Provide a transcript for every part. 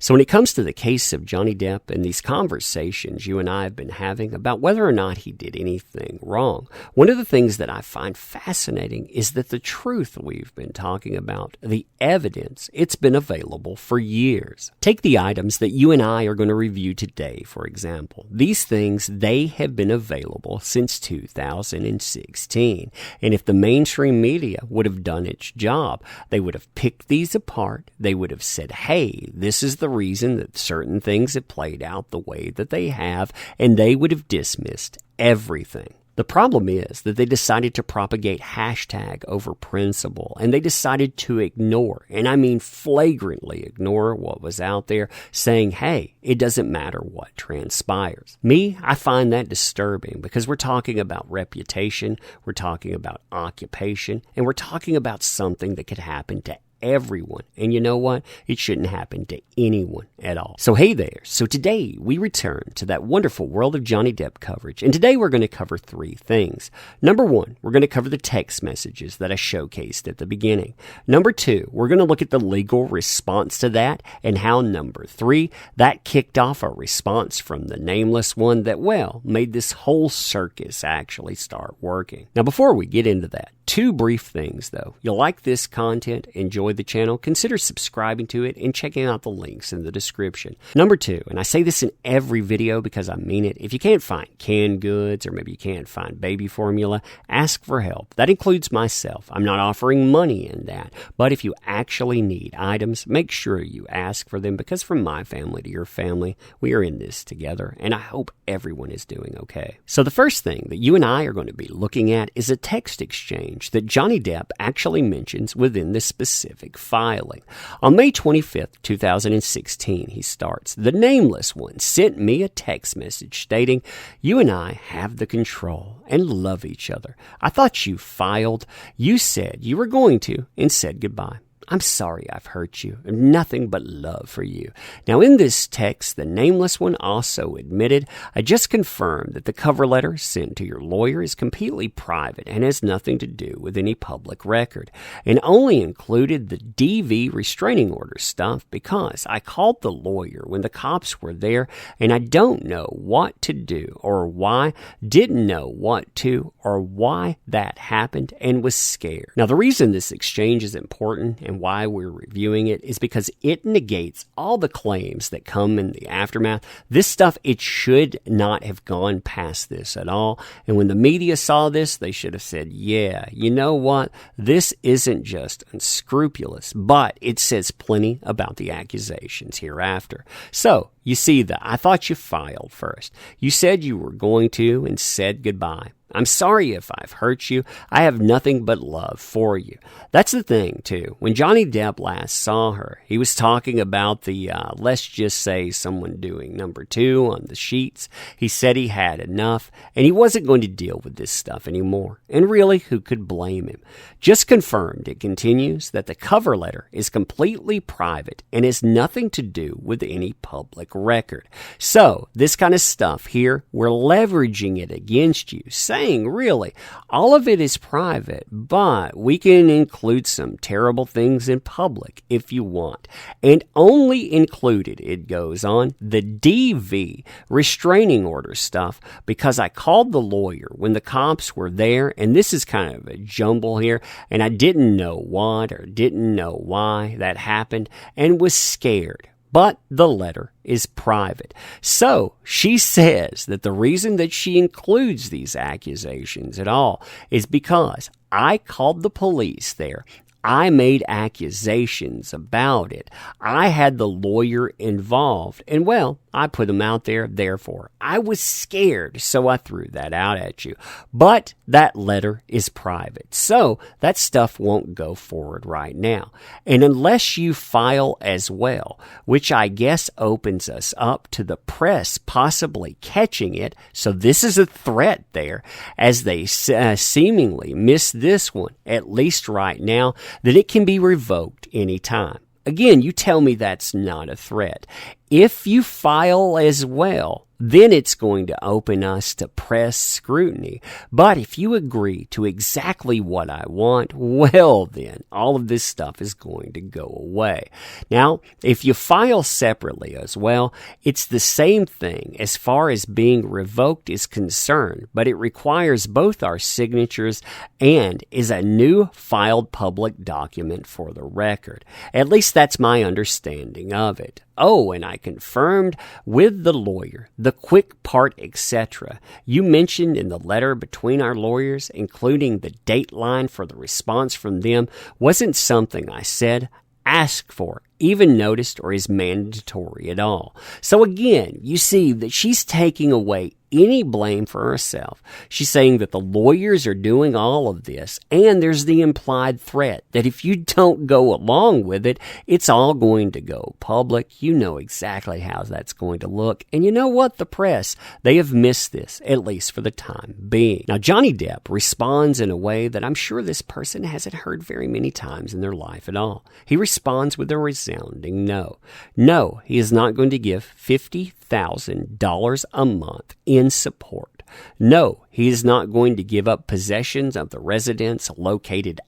So when it comes to the case of Johnny Depp and these conversations you and I have been having about whether or not he did anything wrong, one of the things that I find fascinating is that the truth we've been talking about, the evidence, it's been available for years. Take the items that you and I are going to review today, for example. These things, they have been available since 2016. And if the mainstream media would have done its job, they would have picked these apart. They would have said, hey, this is the reason that certain things have played out the way that they have, and they would have dismissed everything. The problem is that they decided to propagate hashtag over principle, and they decided to ignore, and I mean flagrantly ignore what was out there, saying, hey, it doesn't matter what transpires. Me, I find that disturbing because we're talking about reputation, we're talking about occupation, and we're talking about something that could happen to everyone. And you know what? It shouldn't happen to anyone at all. So hey there. So today we return to that wonderful world of Johnny Depp coverage. And today we're going to cover three things. Number one, we're going to cover the text messages that I showcased at the beginning. Number two, we're going to look at the legal response to that and how number three, that kicked off a response from the nameless one that, well, made this whole circus actually start working. Now, before we get into that, two brief things, though. You'll like this content, enjoy the channel, consider subscribing to it, and checking out the links in the description. Number two, and I say this in every video because I mean it, if you can't find canned goods or maybe you can't find baby formula, ask for help. That includes myself. I'm not offering money in that, but if you actually need items, make sure you ask for them because from my family to your family, we are in this together, and I hope everyone is doing okay. So the first thing that you and I are going to be looking at is a text exchange that Johnny Depp actually mentions within this specific filing. On May 25th, 2016, he starts, "The nameless one sent me a text message stating, 'You and I have the control and love each other. I thought you filed. You said you were going to and said goodbye. I'm sorry I've hurt you. Nothing but love for you.'" Now, in this text, the nameless one also admitted, "I just confirmed that the cover letter sent to your lawyer is completely private and has nothing to do with any public record, and only included the DV restraining order stuff because I called the lawyer when the cops were there, and I don't know what to do or why, didn't know what to or why that happened, and was scared." Now, the reason this exchange is important and why we're reviewing it is because it negates all the claims that come in the aftermath. This stuff, it should not have gone past this at all. And when the media saw this, they should have said, yeah, you know what? This isn't just unscrupulous, but it says plenty about the accusations hereafter. So, you see that I thought you filed first. You said you were going to and said goodbye. I'm sorry if I've hurt you. I have nothing but love for you. That's the thing, too. When Johnny Depp last saw her, he was talking about the, let's just say, someone doing number two on the sheets. He said he had enough, and he wasn't going to deal with this stuff anymore. And really, who could blame him? Just confirmed, it continues, that the cover letter is completely private and has nothing to do with any public record. So, this kind of stuff here, we're leveraging it against you, saying, really, all of it is private, but we can include some terrible things in public if you want. And only included, it goes on, the DV restraining order stuff because I called the lawyer when the cops were there, and this is kind of a jumble here, and I didn't know what or didn't know why that happened and was scared. But the letter is private. So she says that the reason that she includes these accusations at all is because I called the police there. I made accusations about it. I had the lawyer involved. And well, I put them out there. Therefore, I was scared. So I threw that out at you. But that letter is private. So that stuff won't go forward right now. And unless you file as well, which I guess opens us up to the press possibly catching it. So this is a threat there as they seemingly miss this one, at least right now, that it can be revoked anytime. Again, you tell me that's not a threat. If you file as well, then it's going to open us to press scrutiny. But if you agree to exactly what I want, well then, all of this stuff is going to go away. Now, if you file separately as well, it's the same thing as far as being revoked is concerned, but it requires both our signatures and is a new filed public document for the record. At least that's my understanding of it. Oh, and I confirmed with the lawyer, the quick part, etc. You mentioned in the letter between our lawyers, including the date line for the response from them, wasn't something I said, asked for, even noticed, or is mandatory at all. So again, you see that she's taking away any blame for herself. She's saying that the lawyers are doing all of this, and there's the implied threat that if you don't go along with it, it's all going to go public. You know exactly how that's going to look. And you know what? The press, they have missed this, at least for the time being. Now, Johnny Depp responds in a way that I'm sure this person hasn't heard very many times in their life at all. He responds with a resounding no. No, he is not going to give $50,000 a month in support. No, he is not going to give up possessions of the residence located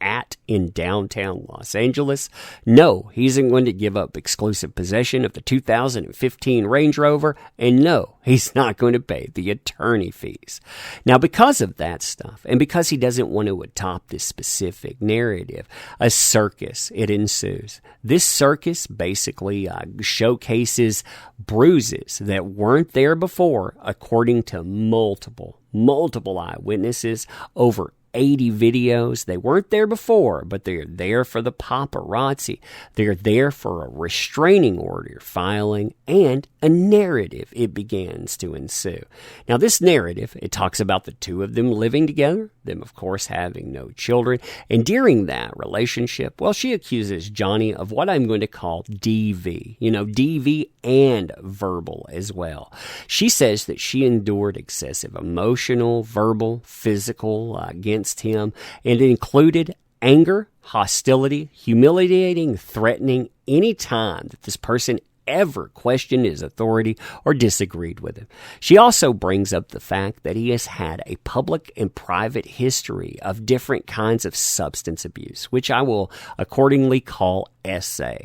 in downtown Los Angeles. No, he isn't going to give up exclusive possession of the 2015 Range Rover. And no, he's not going to pay the attorney fees. Now, because of that stuff, and because he doesn't want to adopt this specific narrative, a circus, it ensues. This circus basically showcases bruises that weren't there before, according to multiple eyewitnesses, over 80 videos. They weren't there before, but they're there for the paparazzi. They're there for a restraining order filing and a narrative. It begins to ensue. Now, this narrative, it talks about the two of them living together, them, of course, having no children. And during that relationship, well, she accuses Johnny of what I'm going to call DV. DV and verbal as well. She says that she endured excessive emotional, verbal, physical against him, and it included anger, hostility, humiliating, threatening any time that this person ever questioned his authority or disagreed with him. She also brings up the fact that he has had a public and private history of different kinds of substance abuse, which I will accordingly call SA.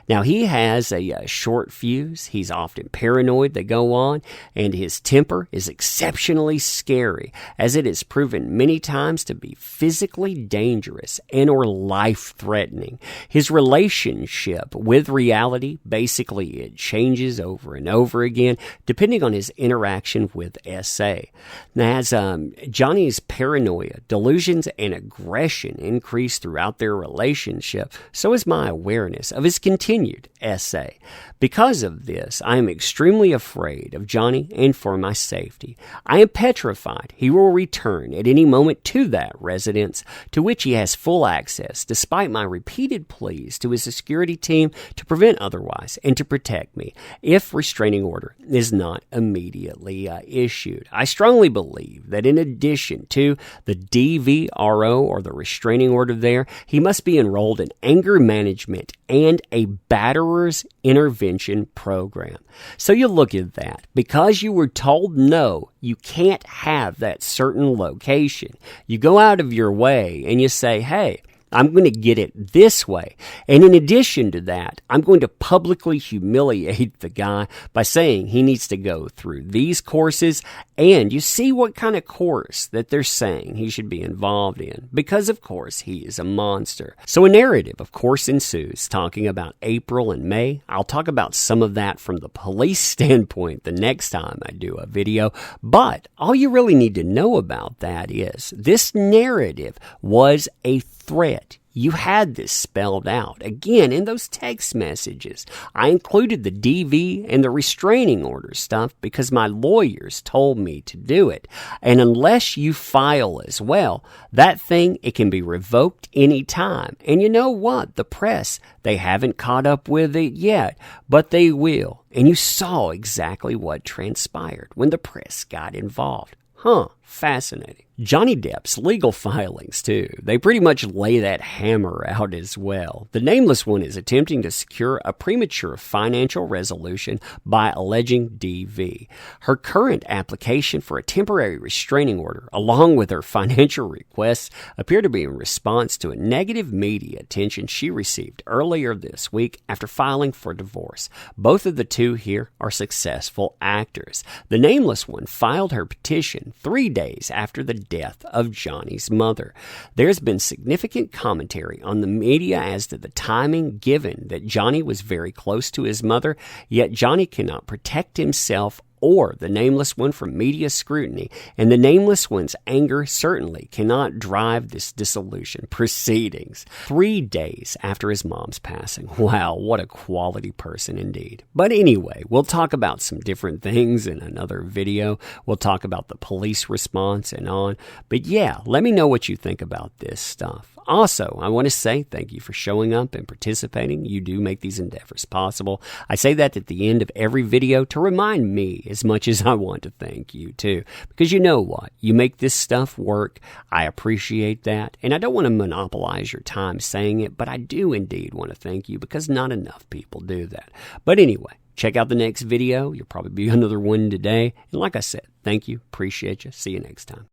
Now, he has a short fuse. He's often paranoid, they go on, and his temper is exceptionally scary, as it is proven many times to be physically dangerous and or life-threatening. His relationship with reality, basically, it changes over and over again, depending on his interaction with SA. Now, as Johnny's paranoia, delusions, and aggression increase throughout their relationship, so is my awareness of his continued SA. Because of this, I am extremely afraid of Johnny and for my safety. I am petrified he will return at any moment to that residence to which he has full access, despite my repeated pleas to his security team to prevent otherwise and to protect me if restraining order is not immediately issued. I strongly believe that in addition to the DVRO or the restraining order there, he must be enrolled in anger management and a batterer's intervention program. So you look at that. Because you were told no, you can't have that certain location. You go out of your way and you say, hey, I'm going to get it this way. And in addition to that, I'm going to publicly humiliate the guy by saying he needs to go through these courses. And you see what kind of course that they're saying he should be involved in, because, of course, he is a monster. So a narrative, of course, ensues, talking about April and May. I'll talk about some of that from the police standpoint the next time I do a video. But all you really need to know about that is this narrative was a threat. You had this spelled out. Again, in those text messages, I included the DV and the restraining order stuff because my lawyers told me to do it. And unless you file as well, that thing, it can be revoked anytime. And you know what? The press, they haven't caught up with it yet, but they will. And you saw exactly what transpired when the press got involved. Fascinating. Johnny Depp's legal filings, too. They pretty much lay that hammer out as well. The nameless one is attempting to secure a premature financial resolution by alleging DV. Her current application for a temporary restraining order, along with her financial requests, appear to be in response to a negative media attention she received earlier this week after filing for divorce. Both of the two here are successful actors. The nameless one filed her petition 3 days after the death of Johnny's mother. There's been significant commentary on the media as to the timing, given that Johnny was very close to his mother, yet Johnny cannot protect himself or the nameless one from media scrutiny, and the nameless one's anger certainly cannot drive this dissolution proceedings. 3 days after his mom's passing. Wow, what a quality person indeed. But anyway, we'll talk about some different things in another video. We'll talk about the police response and on. But yeah, let me know what you think about this stuff. Also, I want to say thank you for showing up and participating. You do make these endeavors possible. I say that at the end of every video to remind me as much as I want to thank you too. Because you know what? You make this stuff work. I appreciate that. And I don't want to monopolize your time saying it, but I do indeed want to thank you because not enough people do that. But anyway, check out the next video. You'll probably be another one today. And like I said, thank you. Appreciate you. See you next time.